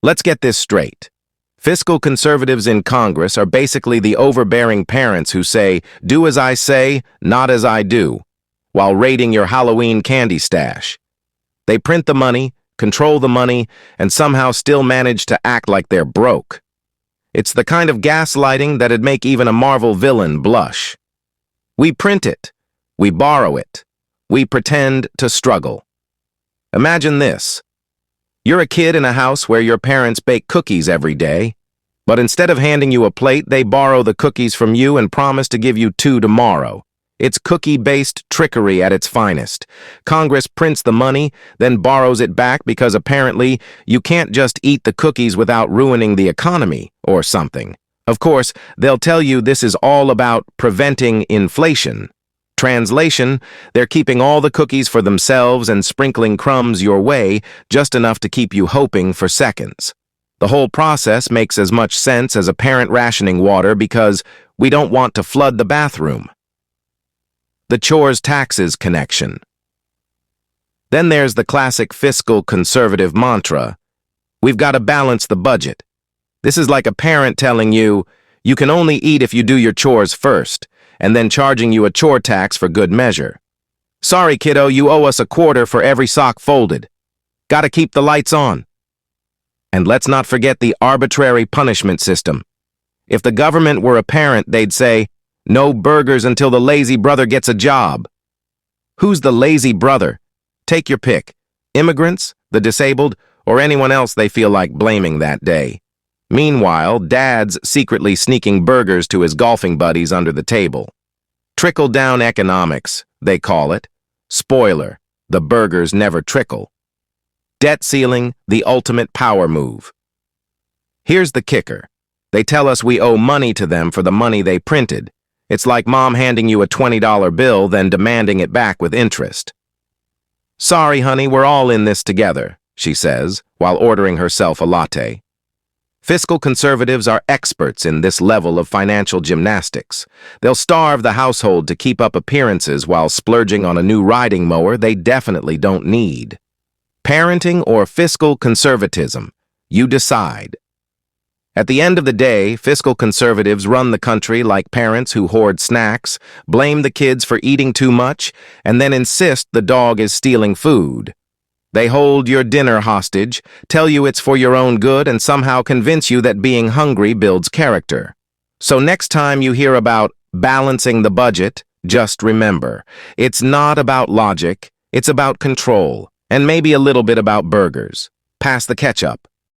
Let's get this straight. Fiscal conservatives in Congress are basically the overbearing parents who say, "Do as I say, not as I do," while raiding your Halloween candy stash. They print the money, control the money, and somehow still manage to act like they're broke. It's the kind of gaslighting that'd make even a Marvel villain blush. We print it. We borrow it. We pretend to struggle. Imagine this. You're a kid in a house where your parents bake cookies every day, but instead of handing you a plate, they borrow the cookies from you and promise to give you 2 tomorrow. It's cookie-based trickery at its finest. Congress prints the money, then borrows it back because apparently you can't just eat the cookies without ruining the economy or something. Of course, they'll tell you this is all about preventing inflation. Translation, they're keeping all the cookies for themselves and sprinkling crumbs your way, just enough to keep you hoping for seconds. The whole process makes as much sense as a parent rationing water because we don't want to flood the bathroom. The chores taxes connection. Then there's the classic fiscal conservative mantra. We've got to balance the budget. This is like a parent telling you, you can only eat if you do your chores first, and then charging you a chore tax for good measure. Sorry, kiddo, you owe us $0.25 for every sock folded. Gotta keep the lights on. And let's not forget the arbitrary punishment system. If the government were a parent, they'd say, no burgers until the lazy brother gets a job. Who's the lazy brother? Take your pick. Immigrants, the disabled, or anyone else they feel like blaming that day. Meanwhile, dad's secretly sneaking burgers to his golfing buddies under the table. Trickle-down economics, they call it. Spoiler, the burgers never trickle. Debt ceiling, the ultimate power move. Here's the kicker. They tell us we owe money to them for the money they printed. It's like mom handing you a $20 bill, then demanding it back with interest. Sorry, honey, we're all in this together, she says, while ordering herself a latte. Fiscal conservatives are experts in this level of financial gymnastics. They'll starve the household to keep up appearances while splurging on a new riding mower they definitely don't need. Parenting or fiscal conservatism? You decide. At the end of the day, fiscal conservatives run the country like parents who hoard snacks, blame the kids for eating too much, and then insist the dog is stealing food. They hold your dinner hostage, tell you it's for your own good, and somehow convince you that being hungry builds character. So next time you hear about balancing the budget, just remember, it's not about logic, it's about control, and maybe a little bit about burgers. Pass the ketchup.